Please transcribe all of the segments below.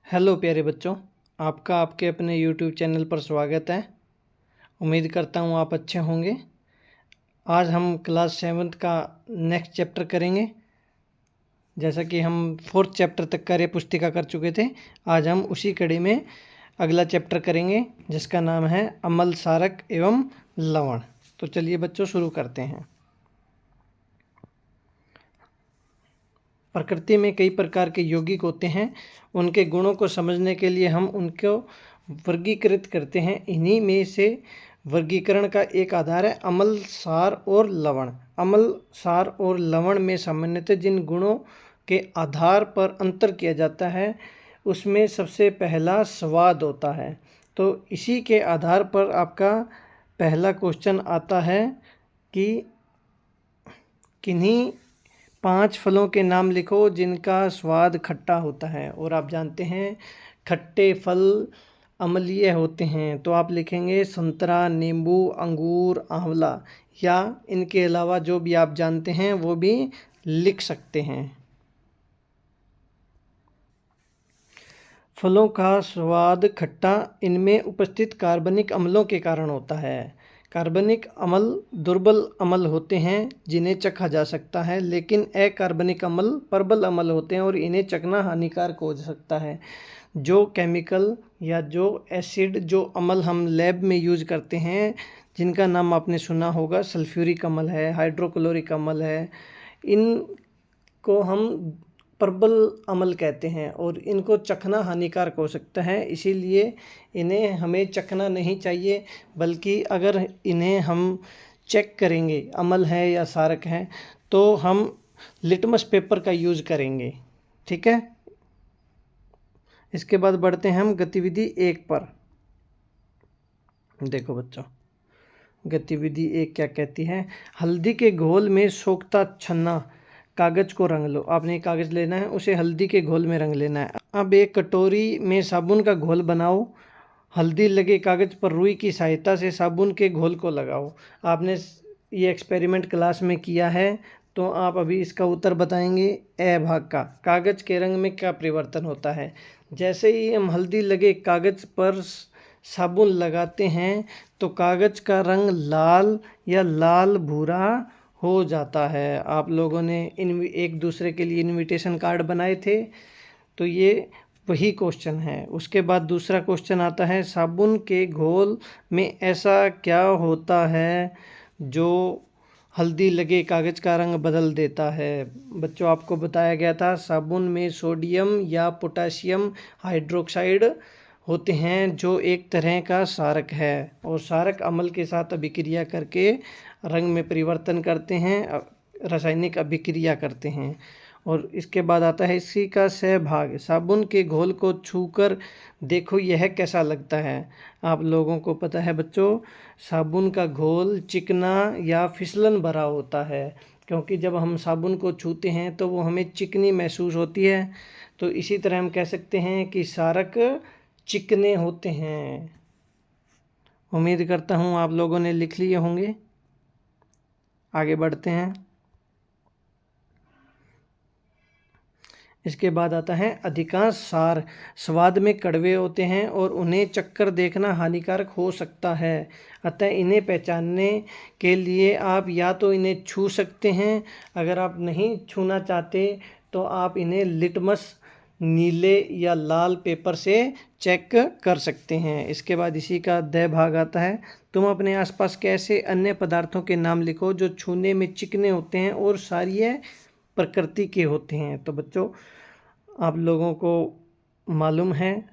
Hello प्यारे बच्चों, आपका आपके अपने यूट्यूब चैनल पर स्वागत है। उम्मीद करता हूँ आप अच्छे होंगे। आज हम क्लास 7th का नेक्स्ट चैप्टर करेंगे। जैसा कि हम 4th चैप्टर तक कार्य पुस्तिका कर चुके थे, आज हम उसी कड़ी में अगला चैप्टर करेंगे जिसका नाम है अम्ल, सारक एवं लवण। तो चलिए बच्चों शुरू करते हैं। प्रकृति में कई प्रकार के यौगिक होते हैं। उनके गुणों को समझने के लिए हम उनको वर्गीकृत करते हैं। इन्हीं में से वर्गीकरण का एक आधार है अम्ल, सार और लवण। अम्ल, सार और लवण में सामान्यतः जिन गुणों के आधार पर अंतर किया जाता है उसमें सबसे पहला स्वाद होता है। तो इसी के आधार पर आपका पहला क्वेश्चन आता है कि किन्हीं 5 फलों के नाम लिखो जिनका स्वाद खट्टा होता है। और आप जानते हैं खट्टे फल अम्लीय होते हैं, तो आप लिखेंगे संतरा, नींबू, अंगूर, आंवला, या इनके अलावा जो भी आप जानते हैं वो भी लिख सकते हैं। फलों का स्वाद खट्टा इनमें उपस्थित कार्बनिक अम्लों के कारण होता है। कार्बनिक अम्ल दुर्बल अम्ल होते हैं जिन्हें चखा जा सकता है, लेकिन अकार्बनिक अम्ल प्रबल अम्ल होते हैं और इन्हें चखना हानिकारक हो सकता है। जो केमिकल या जो एसिड, जो अम्ल हम लैब में यूज करते हैं, जिनका नाम आपने सुना होगा, सल्फ्यूरिक अम्ल है, हाइड्रोक्लोरिक अम्ल है, इनको हम प्रबल अम्ल कहते हैं और इनको चखना हानिकारक हो सकता है। इसीलिए इन्हें हमें चखना नहीं चाहिए, बल्कि अगर इन्हें हम चेक करेंगे अम्ल है या सारक है तो हम लिटमस पेपर का यूज़ करेंगे। ठीक है। इसके बाद बढ़ते हैं हम गतिविधि 1 पर। देखो बच्चों, गतिविधि 1 क्या कहती है। हल्दी के घोल में सोखता छन्ना कागज को रंग लो। आपने कागज लेना है, उसे हल्दी के घोल में रंग लेना है। अब एक कटोरी में साबुन का घोल बनाओ। हल्दी लगे कागज पर रुई की सहायता से साबुन के घोल को लगाओ। आपने ये एक्सपेरिमेंट क्लास में किया है, तो आप अभी इसका उत्तर बताएंगे। ए भाग का, कागज के रंग में क्या परिवर्तन होता है। जैसे ही हम हल्दी लगे कागज पर साबुन लगाते हैं तो कागज का रंग लाल या लाल भूरा हो जाता है। आप लोगों ने एक दूसरे के लिए इनविटेशन कार्ड बनाए थे, तो ये वही क्वेश्चन है। उसके बाद दूसरा क्वेश्चन आता है, साबुन के घोल में ऐसा क्या होता है जो हल्दी लगे कागज का रंग बदल देता है। बच्चों, आपको बताया गया था साबुन में सोडियम या पोटेशियम हाइड्रोक्साइड होते हैं जो एक तरह का सारक है, और सारक अम्ल के साथ अभिक्रिया करके रंग में परिवर्तन करते हैं, रासायनिक अभिक्रिया करते हैं। और इसके बाद आता है इसी का सहभाग। साबुन के घोल को छूकर देखो यह कैसा लगता है। आप लोगों को पता है बच्चों, साबुन का घोल चिकना या फिसलन भरा होता है, क्योंकि जब हम साबुन को छूते हैं तो वो हमें चिकनी महसूस होती है। तो इसी तरह हम कह सकते हैं कि सारक चिकने होते हैं। उम्मीद करता हूँ आप लोगों ने लिख लिए होंगे। आगे बढ़ते हैं। इसके बाद आता है अधिकांश सार स्वाद में कड़वे होते हैं और उन्हें चखकर देखना हानिकारक हो सकता है। अतः इन्हें पहचानने के लिए आप या तो इन्हें छू सकते हैं, अगर आप नहीं छूना चाहते तो आप इन्हें लिटमस नीले या लाल पेपर से चेक कर सकते हैं। इसके बाद इसी का द भाग आता है, तुम अपने आसपास के ऐसे अन्य पदार्थों के नाम लिखो जो छूने में चिकने होते हैं और सारी प्रकृति के होते हैं। तो बच्चों, आप लोगों को मालूम है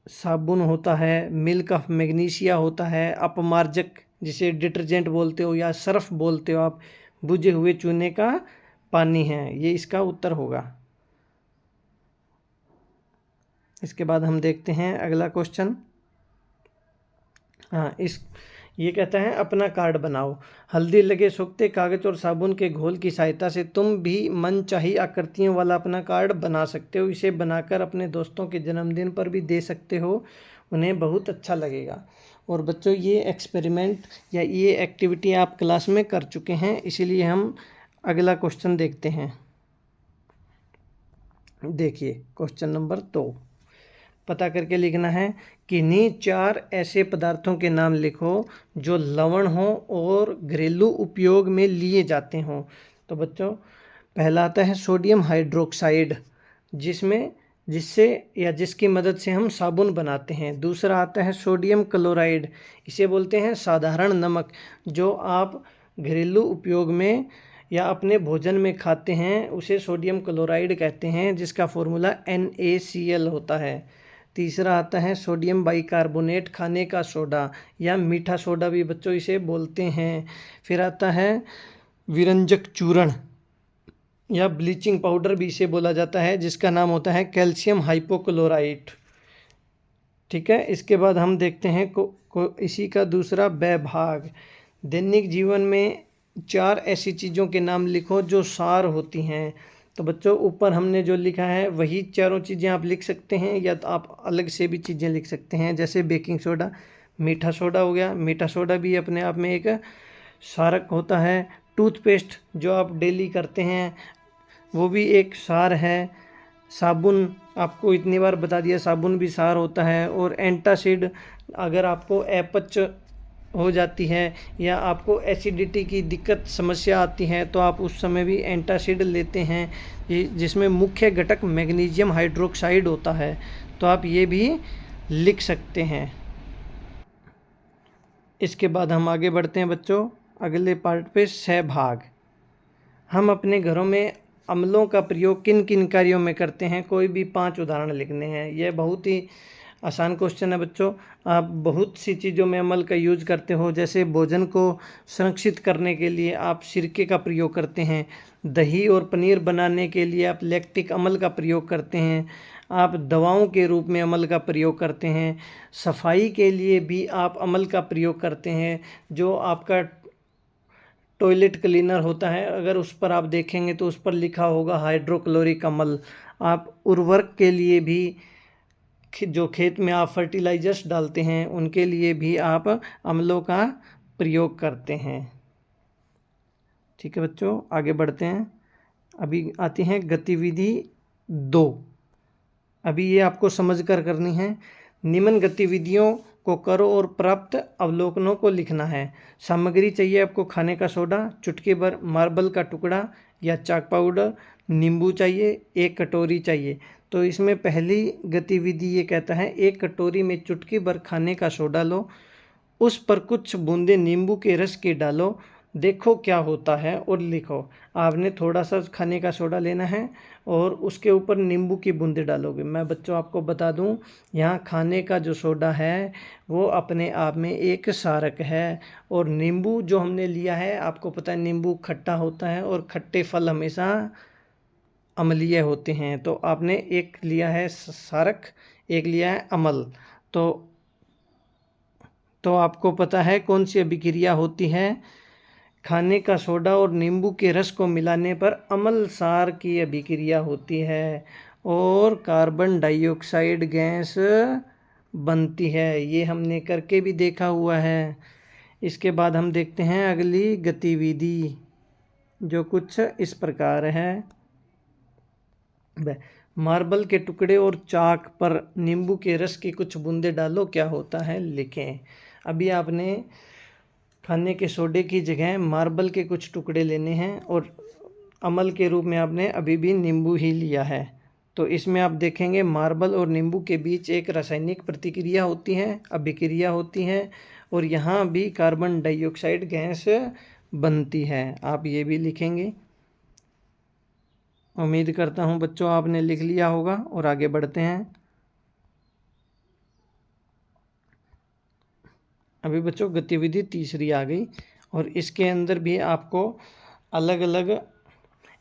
साबुन होता है, मिल्क ऑफ मैग्नीशिया होता है, अपमार्जक जिसे डिटर्जेंट बोलते हो या सर्फ बोलते हो आप, बुझे हुए चूने का पानी है। ये इसका उत्तर होगा। इसके बाद हम देखते हैं अगला क्वेश्चन। ये कहता है अपना कार्ड बनाओ। हल्दी लगे सूखते कागज और साबुन के घोल की सहायता से तुम भी मनचाही आकृतियों वाला अपना कार्ड बना सकते हो। इसे बनाकर अपने दोस्तों के जन्मदिन पर भी दे सकते हो, उन्हें बहुत अच्छा लगेगा। और बच्चों, ये एक्सपेरिमेंट या ये एक्टिविटी आप क्लास में कर चुके हैं, इसीलिए हम अगला क्वेश्चन देखते हैं। देखिए क्वेश्चन नंबर 2। पता करके लिखना है। किन्हीं 4 ऐसे पदार्थों के नाम लिखो जो लवण हो और घरेलू उपयोग में लिए जाते हों। तो बच्चों पहला आता है सोडियम हाइड्रोक्साइड, जिससे या जिसकी मदद से हम साबुन बनाते हैं। दूसरा आता है सोडियम क्लोराइड, इसे बोलते हैं साधारण नमक, जो आप घरेलू उपयोग में या अपने भोजन में खाते हैं उसे सोडियम क्लोराइड कहते हैं, जिसका फॉर्मूला NaCl होता है। तीसरा आता है सोडियम बाइकार्बोनेट, खाने का सोडा या मीठा सोडा भी बच्चों इसे बोलते हैं। फिर आता है विरंजक चूर्ण या ब्लीचिंग पाउडर भी इसे बोला जाता है, जिसका नाम होता है कैल्शियम हाइपोक्लोराइट। ठीक है, इसके बाद हम देखते हैं इसी का दूसरा भाग। दैनिक जीवन में 4 ऐसी चीज़ों के नाम लिखो जो सार होती हैं। तो बच्चों ऊपर हमने जो लिखा है वही चारों चीज़ें आप लिख सकते हैं, या तो आप अलग से भी चीज़ें लिख सकते हैं, जैसे बेकिंग सोडा, मीठा सोडा हो गया। मीठा सोडा भी अपने आप में एक सारक होता है। टूथपेस्ट जो आप डेली करते हैं वो भी एक सार है। साबुन, आपको इतनी बार बता दिया, साबुन भी सार होता है। और एंटासिड, अगर आपको अपच हो जाती है या आपको एसिडिटी की दिक्कत समस्या आती है तो आप उस समय भी एंटासिड लेते हैं, जिसमें मुख्य घटक मैग्नीशियम हाइड्रोक्साइड होता है। तो आप ये भी लिख सकते हैं। इसके बाद हम आगे बढ़ते हैं बच्चों अगले पार्ट पे, सहभाग। हम अपने घरों में अम्लों का प्रयोग किन किन कार्यों में करते हैं, कोई भी 5 उदाहरण लिखने हैं। यह बहुत ही आसान क्वेश्चन है बच्चों। आप बहुत सी चीज़ों में अमल का यूज करते हो, जैसे भोजन को संरक्षित करने के लिए आप सिरके का प्रयोग करते हैं। दही और पनीर बनाने के लिए आप लैक्टिक अम्ल का प्रयोग करते हैं। आप दवाओं के रूप में अम्ल का प्रयोग करते हैं। सफाई के लिए भी आप अम्ल का प्रयोग करते हैं। जो आपका टॉयलेट क्लीनर होता है, अगर उस पर आप देखेंगे तो उस पर लिखा होगा हाइड्रोक्लोरिक अम्ल। आप उर्वरक के लिए भी, जो खेत में आप फर्टिलाइजर्स डालते हैं उनके लिए भी आप अम्लों का प्रयोग करते हैं। ठीक है बच्चों, आगे बढ़ते हैं। अभी आती हैं गतिविधि 2। अभी ये आपको समझ कर करनी है। निम्न गतिविधियों को करो और प्राप्त अवलोकनों को लिखना है। सामग्री चाहिए आपको खाने का सोडा, चुटकी भर मार्बल का टुकड़ा या चाक पाउडर, नींबू चाहिए, 1 कटोरी चाहिए। तो इसमें पहली गतिविधि ये कहता है 1 कटोरी में चुटकी भर खाने का सोडा लो, उस पर कुछ बूंदे नींबू के रस के डालो, देखो क्या होता है और लिखो। आपने थोड़ा सा खाने का सोडा लेना है और उसके ऊपर नींबू की बूंदे डालोगे। मैं बच्चों आपको बता दूं, यहाँ खाने का जो सोडा है वो अपने आप में एक सारक है, और नींबू जो हमने लिया है, आपको पता है नींबू खट्टा होता है और खट्टे फल हमेशा अम्लीय होते हैं। तो आपने एक लिया है सारक, एक लिया है अम्ल। तो आपको पता है कौन सी अभिक्रिया होती है। खाने का सोडा और नींबू के रस को मिलाने पर अम्ल सार की अभिक्रिया होती है और कार्बन डाइऑक्साइड गैस बनती है। ये हमने करके भी देखा हुआ है। इसके बाद हम देखते हैं अगली गतिविधि, जो कुछ इस प्रकार है। मार्बल के टुकड़े और चाक पर नींबू के रस की कुछ बूंदे डालो, क्या होता है लिखें। अभी आपने खाने के सोडे की जगह मार्बल के कुछ टुकड़े लेने हैं और अम्ल के रूप में आपने अभी भी नींबू ही लिया है। तो इसमें आप देखेंगे मार्बल और नींबू के बीच एक रासायनिक प्रतिक्रिया होती है, अभिक्रिया होती है, और यहाँ भी कार्बन डाइऑक्साइड गैस बनती है। आप ये भी लिखेंगे। उम्मीद करता हूँ बच्चों आपने लिख लिया होगा, और आगे बढ़ते हैं। अभी बच्चों गतिविधि तीसरी आ गई, और इसके अंदर भी आपको अलग अलग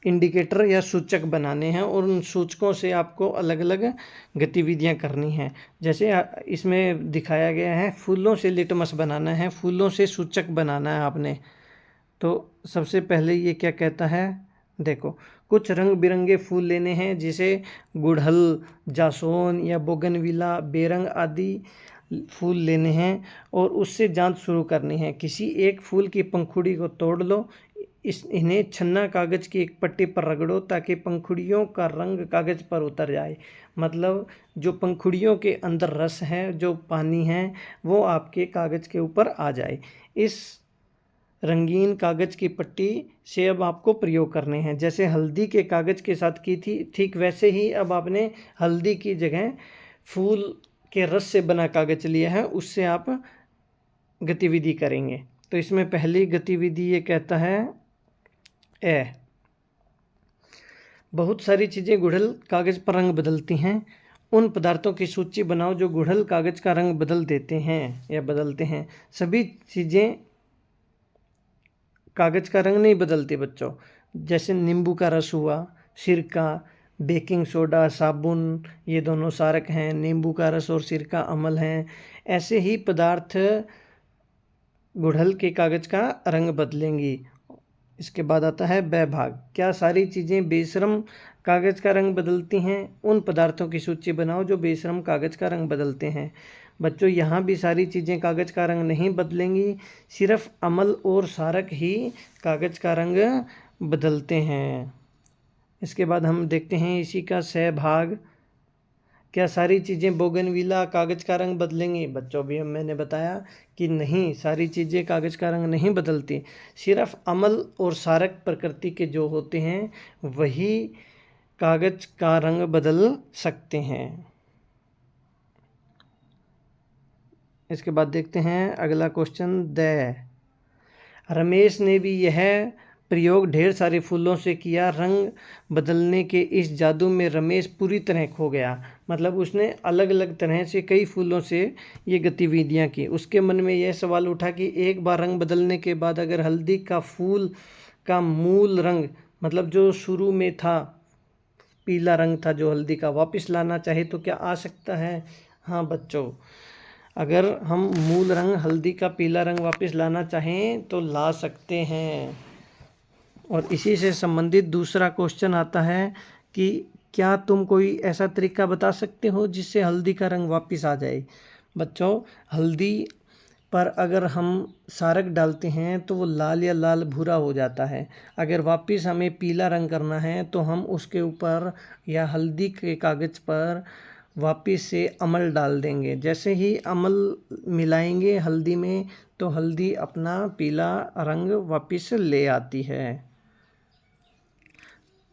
इंडिकेटर या सूचक बनाने हैं, और उन सूचकों से आपको अलग अलग गतिविधियां करनी हैं। जैसे इसमें दिखाया गया है, फूलों से लिटमस बनाना है, फूलों से सूचक बनाना है आपने। तो सबसे पहले ये क्या कहता है, देखो, कुछ रंग बिरंगे फूल लेने हैं, जैसे गुड़हल, जासोन या बोगनविला, बेरंग आदि फूल लेने हैं, और उससे जांच शुरू करनी है। किसी एक फूल की पंखुड़ी को तोड़ लो, इन्हें छन्ना कागज़ की एक पट्टी पर रगड़ो ताकि पंखुड़ियों का रंग कागज़ पर उतर जाए। मतलब जो पंखुड़ियों के अंदर रस है, जो पानी है, वो आपके कागज़ के ऊपर आ जाए। इस रंगीन कागज़ की पट्टी से अब आपको प्रयोग करने हैं। जैसे हल्दी के कागज़ के साथ की थी, ठीक वैसे ही अब आपने हल्दी की जगह फूल के रस से बना कागज़ लिया है, उससे आप गतिविधि करेंगे। तो इसमें पहली गतिविधि ये कहता है ए, बहुत सारी चीज़ें गुड़हल कागज़ पर रंग बदलती हैं। उन पदार्थों की सूची बनाओ जो गुड़हल कागज़ का रंग बदल देते हैं या बदलते हैं। सभी चीज़ें कागज़ का रंग नहीं बदलती बच्चों। जैसे नींबू का रस हुआ, सिरका, बेकिंग सोडा, साबुन, ये दोनों सारक हैं। नींबू का रस और सिरका अम्ल हैं। ऐसे ही पदार्थ गुड़हल के कागज़ का रंग बदलेंगी। इसके बाद आता है ब भाग। क्या सारी चीज़ें बेशर्म कागज़ का रंग बदलती हैं? उन पदार्थों की सूची बनाओ जो बेशर्म कागज़ का रंग बदलते हैं। बच्चों, यहाँ भी सारी चीज़ें कागज़ का रंग नहीं बदलेंगी, सिर्फ अम्ल और सारक ही कागज़ का रंग बदलते हैं। इसके बाद हम देखते हैं इसी का स भाग। क्या सारी चीज़ें बोगनविला कागज़ का रंग बदलेंगी? बच्चों, भी मैंने बताया कि नहीं, सारी चीज़ें कागज़ का रंग नहीं बदलती, सिर्फ अम्ल और सारक प्रकृति के जो होते हैं वही कागज़ का रंग बदल सकते हैं। इसके बाद देखते हैं अगला क्वेश्चन द। रमेश ने भी यह प्रयोग ढेर सारे फूलों से किया। रंग बदलने के इस जादू में रमेश पूरी तरह खो गया। मतलब उसने अलग अलग तरह से कई फूलों से ये गतिविधियां की। उसके मन में यह सवाल उठा कि एक बार रंग बदलने के बाद अगर हल्दी का फूल का मूल रंग, मतलब जो शुरू में था पीला रंग था जो हल्दी का, वापस लाना चाहे तो क्या आ सकता है? हाँ बच्चों, अगर हम मूल रंग हल्दी का पीला रंग वापस लाना चाहें तो ला सकते हैं। और इसी से संबंधित दूसरा क्वेश्चन आता है कि क्या तुम कोई ऐसा तरीका बता सकते हो जिससे हल्दी का रंग वापस आ जाए? बच्चों, हल्दी पर अगर हम सारक डालते हैं तो वो लाल या लाल भूरा हो जाता है। अगर वापस हमें पीला रंग करना है तो हम उसके ऊपर या हल्दी के कागज़ पर वापस से अम्ल डाल देंगे। जैसे ही अम्ल मिलाएंगे हल्दी में तो हल्दी अपना पीला रंग वापस ले आती है।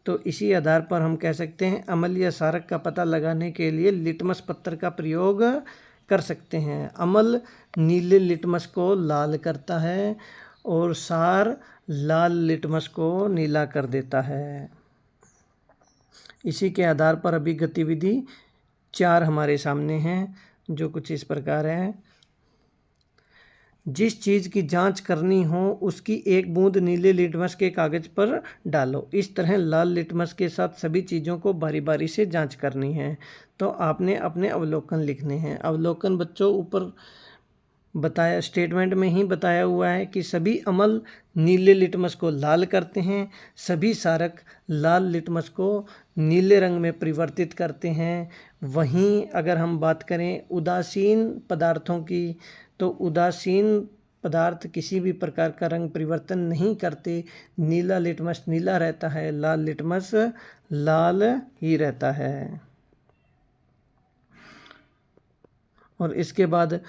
तो इसी आधार पर हम कह सकते हैं अम्ल या सारक का पता लगाने के लिए लिटमस पत्थर का प्रयोग कर सकते हैं। अम्ल नीले लिटमस को लाल करता है और सार लाल लिटमस को नीला कर देता है। इसी के आधार पर अभी गतिविधि 4 हमारे सामने हैं, जो कुछ इस प्रकार है। जिस चीज़ की जांच करनी हो उसकी एक बूंद नीले लिटमस के कागज़ पर डालो। इस तरह लाल लिटमस के साथ सभी चीज़ों को बारी बारी से जांच करनी है। तो आपने अपने अवलोकन लिखने हैं। अवलोकन बच्चों ऊपर बताया, स्टेटमेंट में ही बताया हुआ है कि सभी अम्ल नीले लिटमस को लाल करते हैं, सभी सारक लाल लिटमस को नीले रंग में परिवर्तित करते हैं। वहीं अगर हम बात करें उदासीन पदार्थों की, तो उदासीन पदार्थ किसी भी प्रकार का रंग परिवर्तन नहीं करते। नीला लिटमस नीला रहता है, लाल लिटमस लाल ही रहता है। और इसके बाद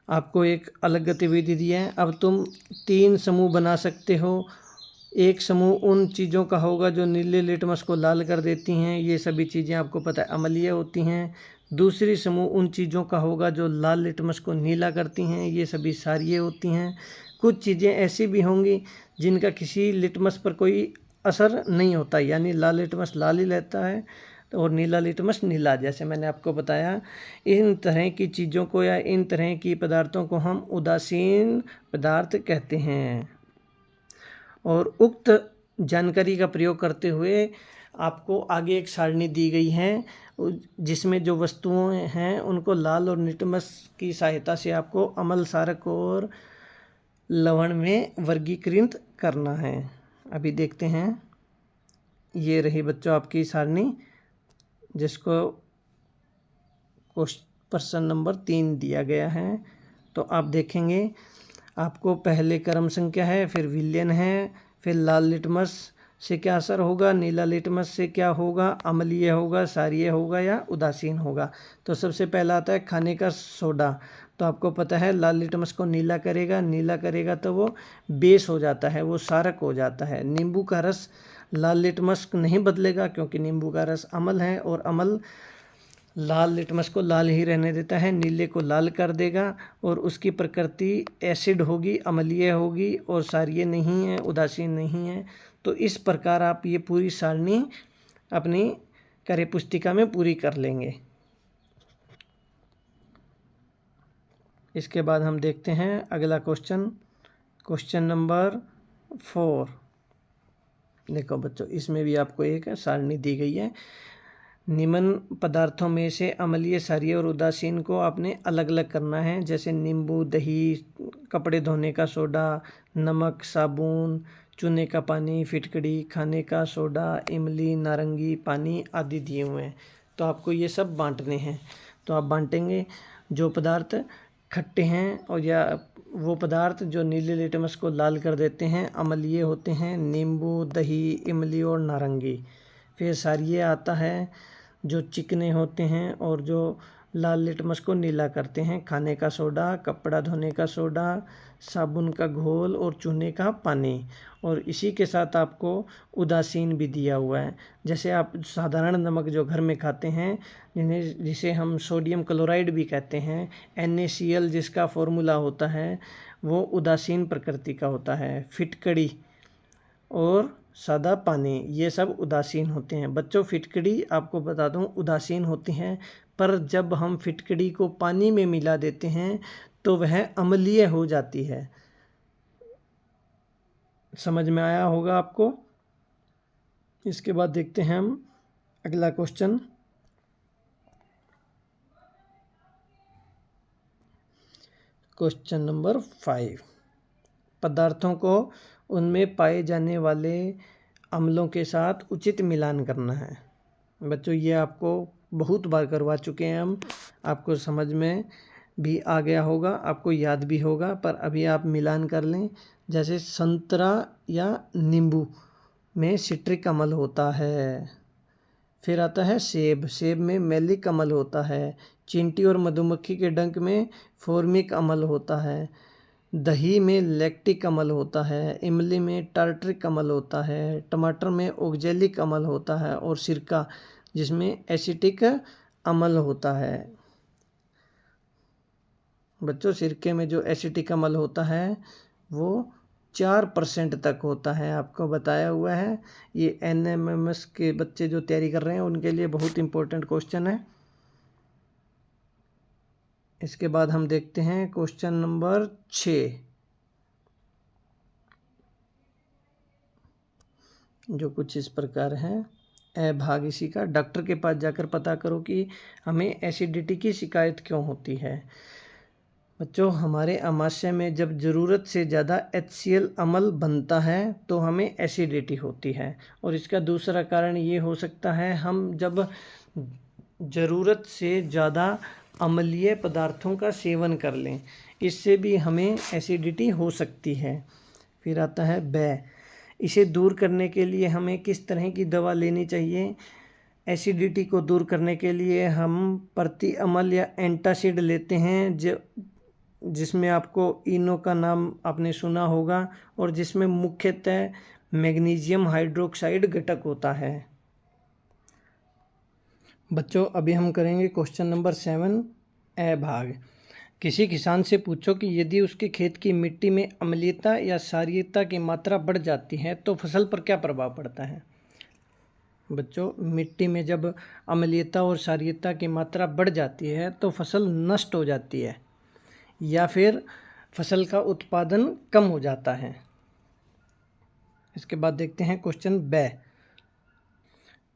आपको एक अलग गतिविधि दी है। अब तुम 3 समूह बना सकते हो। एक समूह उन चीज़ों का होगा जो नीले लिटमस को लाल कर देती हैं, ये सभी चीज़ें आपको पता है अम्लीय होती हैं। दूसरी समूह उन चीज़ों का होगा जो लाल लिटमस को नीला करती हैं, ये सभी क्षारीय होती हैं। कुछ चीज़ें ऐसी भी होंगी जिनका किसी लिटमस पर कोई असर नहीं होता, यानी लाल लिटमस लाल ही रहता है और नीला लिटमस नीला। जैसे मैंने आपको बताया, इन तरह की चीज़ों को या इन तरह की पदार्थों को हम उदासीन पदार्थ कहते हैं। और उक्त जानकारी का प्रयोग करते हुए आपको आगे एक सारणी दी गई है जिसमें जो वस्तुएं हैं उनको लाल और लिटमस की सहायता से आपको अम्ल, सारक और लवण में वर्गीकृत करना है। अभी देखते हैं। ये रही बच्चों आपकी सारणी, जिसको प्रश्न नंबर 3 दिया गया है। तो आप देखेंगे आपको पहले क्रम संख्या है, फिर विलयन है, फिर लाल लिटमस से क्या असर होगा, नीला लिटमस से क्या होगा, अम्लीय होगा, क्षारीय होगा या उदासीन होगा। तो सबसे पहला आता है खाने का सोडा। तो आपको पता है लाल लिटमस को नीला करेगा तो वो बेस हो जाता है, वो क्षारक हो जाता है। नींबू का रस लाल लिटमस नहीं बदलेगा क्योंकि नींबू का रस अम्ल है और अम्ल लाल लिटमस को लाल ही रहने देता है, नीले को लाल कर देगा और उसकी प्रकृति एसिड होगी, अम्लीय होगी और क्षारीय नहीं है, उदासीन नहीं है। तो इस प्रकार आप ये पूरी सारणी अपनी कार्यपुस्तिका में पूरी कर लेंगे। इसके बाद हम देखते हैं अगला क्वेश्चन नंबर 4। देखो बच्चों, इसमें भी आपको एक सारणी दी गई है। निम्न पदार्थों में से अम्लीय, क्षारीय और उदासीन को आपने अलग अलग करना है, जैसे नींबू, दही, कपड़े धोने का सोडा, नमक, साबुन, चूने का पानी, फिटकड़ी, खाने का सोडा, इमली, नारंगी पानी आदि दिए हुए हैं। तो आपको ये सब बांटने हैं। तो आप बांटेंगे जो पदार्थ खट्टे हैं और या वो पदार्थ जो नीले लिटमस को लाल कर देते हैं, अम्लीय होते हैं, नींबू, दही, इमली और नारंगी। फिर क्षारीय आता है जो चिकने होते हैं और जो लाल लिटमस को नीला करते हैं, खाने का सोडा, कपड़ा धोने का सोडा, साबुन का घोल और चूने का पानी। और इसी के साथ आपको उदासीन भी दिया हुआ है। जैसे आप साधारण नमक जो घर में खाते हैं, जिसे हम सोडियम क्लोराइड भी कहते हैं, NaCl जिसका फॉर्मूला होता है, वो उदासीन प्रकृति का होता है। फिटकड़ी और सादा पानी, ये सब उदासीन होते हैं। बच्चों, फिटकड़ी आपको बता दूं उदासीन होती हैं, पर जब हम फिटकड़ी को पानी में मिला देते हैं तो वह अम्लीय हो जाती है। समझ में आया होगा आपको। इसके बाद देखते हैं हम अगला क्वेश्चन नंबर 5। पदार्थों को उनमें पाए जाने वाले अम्लों के साथ उचित मिलान करना है। बच्चों, ये आपको बहुत बार करवा चुके हैं हम, आपको समझ में भी आ गया होगा, आपको याद भी होगा, पर अभी आप मिलान कर लें। जैसे संतरा या नींबू में सिट्रिक अम्ल होता है। फिर आता है सेब में मैलिक अम्ल होता है। चींटी और मधुमक्खी के डंक में फॉर्मिक अम्ल होता है। दही में लैक्टिक अम्ल होता है। इमली में टार्टरिक अम्ल होता है। टमाटर में ऑक्जेलिक अम्ल होता है। और सिरका जिसमें एसिटिक अम्ल होता है। बच्चों, सिरके में जो एसिटिक अम्ल होता है वो 4% तक होता है, आपको बताया हुआ है। ये NMMS के बच्चे जो तैयारी कर रहे हैं उनके लिए बहुत इंपॉर्टेंट क्वेश्चन है। इसके बाद हम देखते हैं क्वेश्चन नंबर 6, जो कुछ इस प्रकार है। भाग इसी का, डॉक्टर के पास जाकर पता करो कि हमें एसिडिटी की शिकायत क्यों होती है। बच्चों, हमारे आमाशय में जब ज़रूरत से ज़्यादा HCl अम्ल बनता है तो हमें एसिडिटी होती है। और इसका दूसरा कारण ये हो सकता है, हम जब ज़रूरत से ज़्यादा अम्लीय पदार्थों का सेवन कर लें, इससे भी हमें एसिडिटी हो सकती है। फिर आता है इसे दूर करने के लिए हमें किस तरह की दवा लेनी चाहिए। एसिडिटी को दूर करने के लिए हम प्रति अम्ल या एंटासिड लेते हैं, जिसमें आपको इनो का नाम आपने सुना होगा और जिसमें मुख्यतः मैग्नीशियम हाइड्रोक्साइड घटक होता है। बच्चों, अभी हम करेंगे क्वेश्चन नंबर 7 भाग। किसी किसान से पूछो कि यदि उसके खेत की मिट्टी में अम्लीयता या क्षारीयता की मात्रा बढ़ जाती है तो फसल पर क्या प्रभाव पड़ता है। बच्चों, मिट्टी में जब अम्लीयता और क्षारीयता की मात्रा बढ़ जाती है तो फसल नष्ट हो जाती है या फिर फसल का उत्पादन कम हो जाता है। इसके बाद देखते हैं क्वेश्चन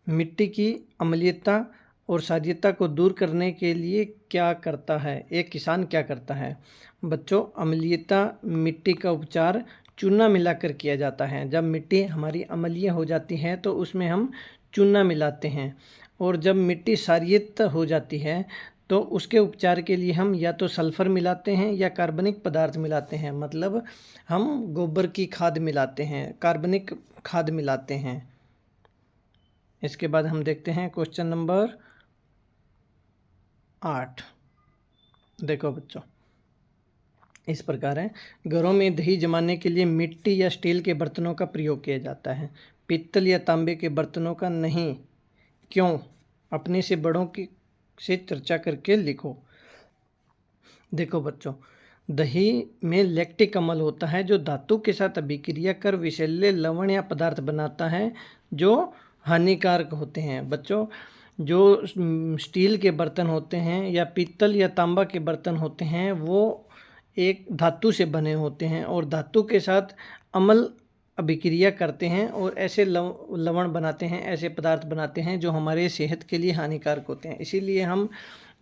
मिट्टी की अम्लीयता और क्षारीयता को दूर करने के लिए क्या करता है, एक किसान क्या करता है। बच्चों, अम्लीयता मिट्टी का उपचार चूना मिलाकर किया जाता है। जब मिट्टी हमारी अम्लीय हो जाती है तो उसमें हम चूना मिलाते हैं, और जब मिट्टी क्षारीय हो जाती है तो उसके उपचार के लिए हम या तो सल्फर मिलाते हैं या कार्बनिक पदार्थ मिलाते हैं, मतलब हम गोबर की खाद मिलाते हैं, कार्बनिक खाद मिलाते हैं। इसके बाद हम देखते हैं क्वेश्चन नंबर 8। देखो बच्चों, इस प्रकार है। घरों में दही जमाने के लिए मिट्टी या स्टील के बर्तनों का प्रयोग किया जाता है, पीतल या तांबे के बर्तनों का नहीं, क्यों? अपने से बड़ों की से चर्चा करके लिखो। देखो बच्चों, दही में लैक्टिक अम्ल होता है जो धातु के साथ अभिक्रिया कर विषैले लवण या पदार्थ बनाता है जो हानिकारक होते हैं। बच्चों, जो स्टील के बर्तन होते हैं या पीतल या तांबा के बर्तन होते हैं वो एक धातु से बने होते हैं और धातु के साथ अम्ल अभिक्रिया करते हैं और ऐसे लवण बनाते हैं, ऐसे पदार्थ बनाते हैं जो हमारे सेहत के लिए हानिकारक होते हैं। इसीलिए हम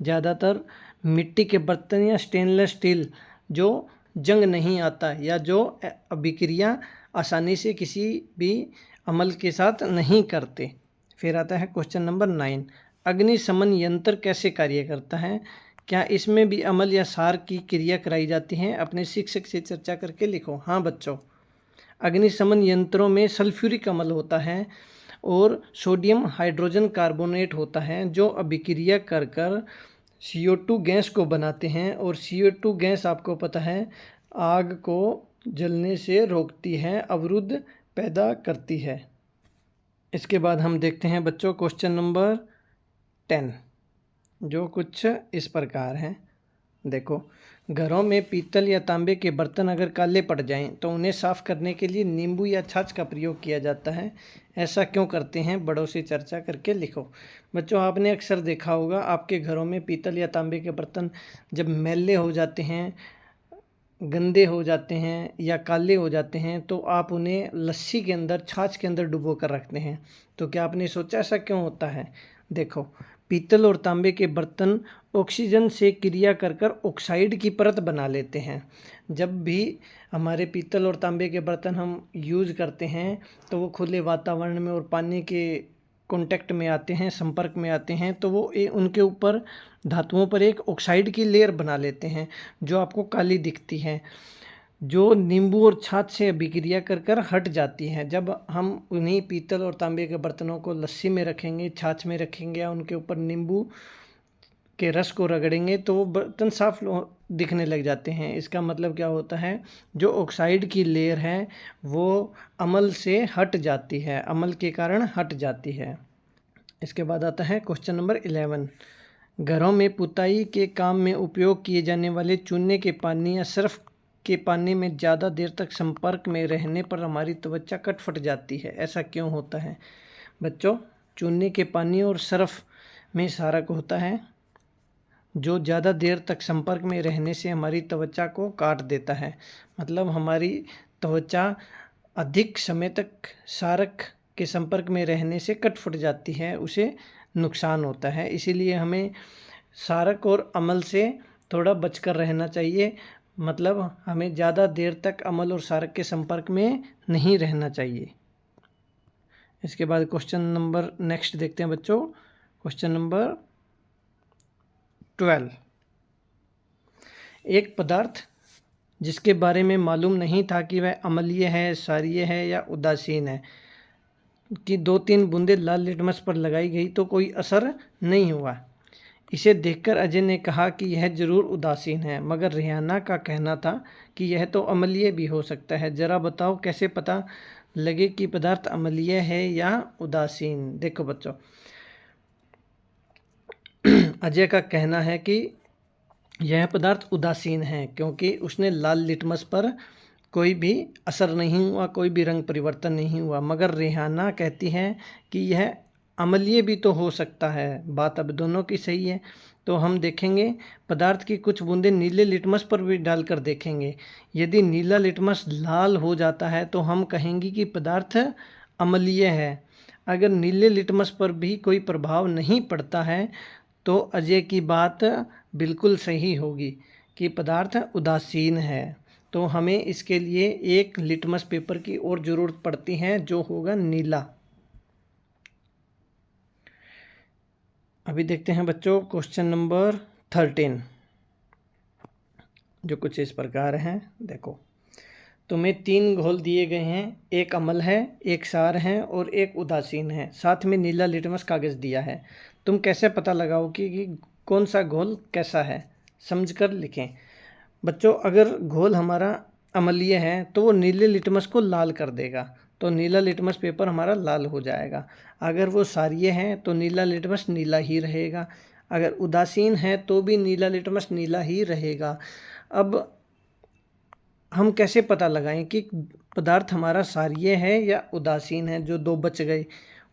ज़्यादातर मिट्टी के बर्तन या स्टेनलेस स्टील जो जंग नहीं आता या जो अभिक्रिया आसानी से किसी भी अम्ल के साथ नहीं करते। फिर आता है क्वेश्चन नंबर 9। अग्निशमन यंत्र कैसे कार्य करता है? क्या इसमें भी अम्ल या सार की क्रिया कराई जाती है? अपने शिक्षक से चर्चा करके लिखो। हाँ बच्चों, अग्निशमन यंत्रों में सल्फ्यूरिक अम्ल होता है और सोडियम हाइड्रोजन कार्बोनेट होता है जो अभिक्रिया कर कर CO2 गैस को बनाते हैं और CO2 गैस आपको पता है आग को जलने से रोकती है, अवरुद्ध पैदा करती है। इसके बाद हम देखते हैं बच्चों क्वेश्चन नंबर 10 जो कुछ इस प्रकार है। देखो, घरों में पीतल या तांबे के बर्तन अगर काले पड़ जाएं तो उन्हें साफ करने के लिए नींबू या छाछ का प्रयोग किया जाता है। ऐसा क्यों करते हैं? बड़ों से चर्चा करके लिखो। बच्चों, आपने अक्सर देखा होगा आपके घरों में पीतल या तांबे के बर्तन जब मैले हो जाते हैं, गंदे हो जाते हैं या काले हो जाते हैं तो आप उन्हें लस्सी के अंदर, छाछ के अंदर डुबो कर रखते हैं। तो क्या आपने सोचा ऐसा क्यों होता है? देखो, पीतल और तांबे के बर्तन ऑक्सीजन से क्रिया कर कर ऑक्साइड की परत बना लेते हैं। जब भी हमारे पीतल और तांबे के बर्तन हम यूज़ करते हैं तो वो खुले वातावरण में और पानी के कांटेक्ट में आते हैं, संपर्क में आते हैं, तो वो उनके ऊपर धातुओं पर एक ऑक्साइड की लेयर बना लेते हैं जो आपको काली दिखती है, जो नींबू और छाछ से अभिक्रिया कर कर हट जाती है। जब हम उन्हीं पीतल और तांबे के बर्तनों को लस्सी में रखेंगे, छाछ में रखेंगे या उनके ऊपर नींबू के रस को रगड़ेंगे तो वो बर्तन साफ दिखने लग जाते हैं। इसका मतलब क्या होता है? जो ऑक्साइड की लेयर है वो अम्ल से हट जाती है, अम्ल के कारण हट जाती है। इसके बाद आता है क्वेश्चन नंबर 11। घरों में पुताई के काम में उपयोग किए जाने वाले चूने के पानी या सर्फ के पानी में ज़्यादा देर तक संपर्क में रहने पर हमारी त्वचा कट फट जाती है। ऐसा क्यों होता है? बच्चों, चूने के पानी और सर्फ में क्षारक होता है जो ज़्यादा देर तक संपर्क में रहने से हमारी त्वचा को काट देता है। मतलब हमारी त्वचा अधिक समय तक क्षारक के संपर्क में रहने से कट फट जाती है, उसे नुकसान होता है। इसीलिए हमें क्षारक और अम्ल से थोड़ा बचकर रहना चाहिए। मतलब हमें ज़्यादा देर तक अम्ल और क्षारक के संपर्क में नहीं रहना चाहिए। इसके बाद क्वेश्चन नंबर नेक्स्ट देखते हैं बच्चों, क्वेश्चन नंबर 12। एक पदार्थ जिसके बारे में मालूम नहीं था कि वह अम्लीय है, क्षारीय है या उदासीन है कि 2-3 बूंदें लाल लिटमस पर लगाई गई तो कोई असर नहीं हुआ। इसे देखकर अजय ने कहा कि यह जरूर उदासीन है, मगर रेहाना का कहना था कि यह तो अम्लीय भी हो सकता है। जरा बताओ कैसे पता लगे कि पदार्थ अम्लीय है या उदासीन? देखो बच्चों, अजय का कहना है कि यह पदार्थ उदासीन है क्योंकि उसने लाल लिटमस पर कोई भी असर नहीं हुआ, कोई भी रंग परिवर्तन नहीं हुआ। मगर रेहाना कहती है कि यह अम्लीय भी तो हो सकता है। बात अब दोनों की सही है। तो हम देखेंगे पदार्थ की कुछ बूंदें नीले लिटमस पर भी डालकर देखेंगे। यदि नीला लिटमस लाल हो जाता है तो हम कहेंगे कि पदार्थ अम्लीय है। अगर नीले लिटमस पर भी कोई प्रभाव नहीं पड़ता है तो अजय की बात बिल्कुल सही होगी कि पदार्थ उदासीन है। तो हमें इसके लिए एक लिटमस पेपर की और ज़रूरत पड़ती है जो होगा नीला। अभी देखते हैं बच्चों क्वेश्चन नंबर 13 जो कुछ इस प्रकार हैं। देखो, तुम्हें 3 घोल दिए गए हैं, एक अम्ल है, एक क्षार है और एक उदासीन है, साथ में नीला लिटमस कागज़ दिया है। तुम कैसे पता लगाओ कि कौन सा घोल कैसा है? समझकर लिखें। बच्चों, अगर घोल हमारा अम्लीय है तो वो नीले लिटमस को लाल कर देगा, तो नीला लिटमस पेपर हमारा लाल हो जाएगा। अगर वो क्षारीय है तो नीला लिटमस नीला ही रहेगा। अगर उदासीन है तो भी नीला लिटमस नीला ही रहेगा। अब हम कैसे पता लगाएं कि पदार्थ हमारा क्षारीय है या उदासीन है? जो 2 बच गए,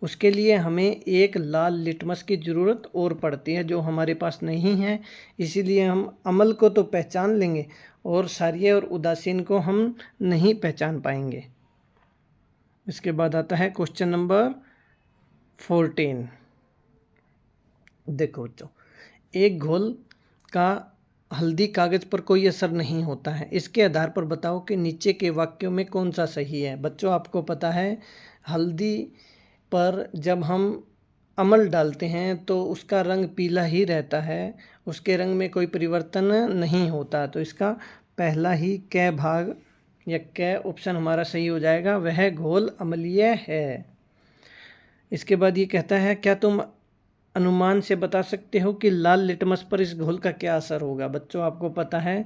उसके लिए हमें एक लाल लिटमस की ज़रूरत और पड़ती है, जो हमारे पास नहीं है। इसीलिए हम अम्ल को तो पहचान लेंगे और क्षारीय और उदासीन को हम नहीं पहचान पाएंगे। इसके बाद आता है क्वेश्चन नंबर 14। देखो बच्चों, एक घोल का हल्दी कागज पर कोई असर नहीं होता है, इसके आधार पर बताओ कि नीचे के वाक्यों में कौन सा सही है। बच्चों, आपको पता है हल्दी पर जब हम अम्ल डालते हैं तो उसका रंग पीला ही रहता है, उसके रंग में कोई परिवर्तन नहीं होता। तो इसका पहला ही क भाग या क ऑप्शन हमारा सही हो जाएगा, वह घोल अम्लीय है। इसके बाद ये कहता है, क्या तुम अनुमान से बता सकते हो कि लाल लिटमस पर इस घोल का क्या असर होगा? बच्चों, आपको पता है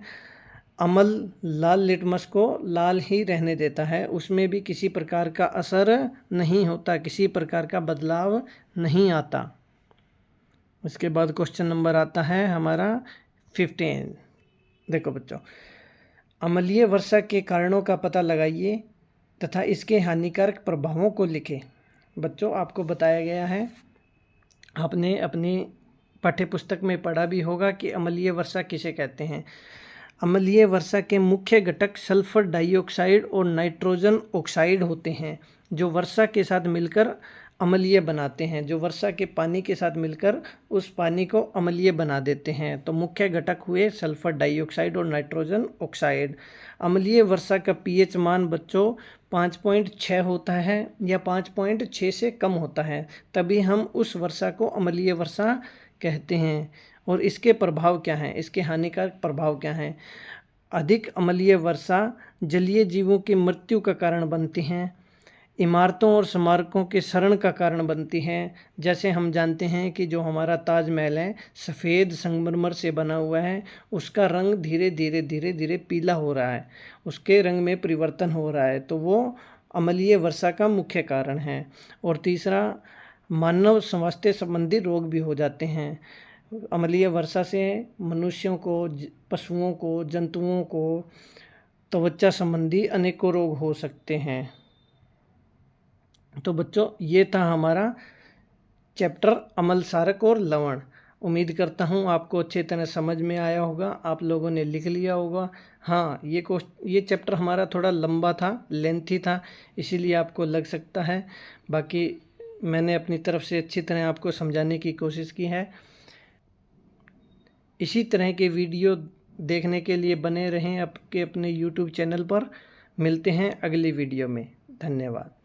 अम्ल लाल लिटमस को लाल ही रहने देता है, उसमें भी किसी प्रकार का असर नहीं होता, किसी प्रकार का बदलाव नहीं आता। इसके बाद क्वेश्चन नंबर आता है हमारा 15। देखो बच्चों, अम्लीय वर्षा के कारणों का पता लगाइए तथा इसके हानिकारक प्रभावों को लिखें। बच्चों, आपको बताया गया है, आपने अपनी पाठ्यपुस्तक में पढ़ा भी होगा कि अम्लीय वर्षा किसे कहते हैं। अम्लीय वर्षा के मुख्य घटक सल्फर डाइऑक्साइड और नाइट्रोजन ऑक्साइड होते हैं, जो वर्षा के साथ मिलकर अम्लीय बनाते हैं, जो वर्षा के पानी के साथ मिलकर उस पानी को अम्लीय बना देते हैं। तो मुख्य घटक हुए सल्फर डाइऑक्साइड और नाइट्रोजन ऑक्साइड। अम्लीय वर्षा का पीएच मान बच्चों 5.6 होता है या 5.6 से कम होता है, तभी हम उस वर्षा को अम्लीय वर्षा कहते हैं। और इसके प्रभाव क्या हैं, इसके हानिकारक प्रभाव क्या हैं? अधिक अम्लीय वर्षा जलीय जीवों की मृत्यु का कारण बनती हैं, इमारतों और स्मारकों के क्षरण का कारण बनती हैं। जैसे हम जानते हैं कि जो हमारा ताजमहल है सफ़ेद संगमरमर से बना हुआ है, उसका रंग धीरे धीरे पीला हो रहा है, उसके रंग में परिवर्तन हो रहा है, तो वो अम्लीय वर्षा का मुख्य कारण है। और तीसरा, मानव स्वास्थ्य संबंधी रोग भी हो जाते हैं। अम्लीय वर्षा से मनुष्यों को, पशुओं को, जंतुओं को त्वचा संबंधी अनेकों रोग हो सकते हैं। तो बच्चों, ये था हमारा चैप्टर अम्ल, क्षारक और लवण। उम्मीद करता हूँ आपको अच्छे तरह समझ में आया होगा, आप लोगों ने लिख लिया होगा। हाँ, ये चैप्टर हमारा थोड़ा लंबा था, लेंथी था, इसीलिए आपको लग सकता है। बाकी मैंने अपनी तरफ से अच्छी तरह आपको समझाने की कोशिश की है। इसी तरह के वीडियो देखने के लिए बने रहें आपके अपने YouTube चैनल पर। मिलते हैं अगली वीडियो में। धन्यवाद।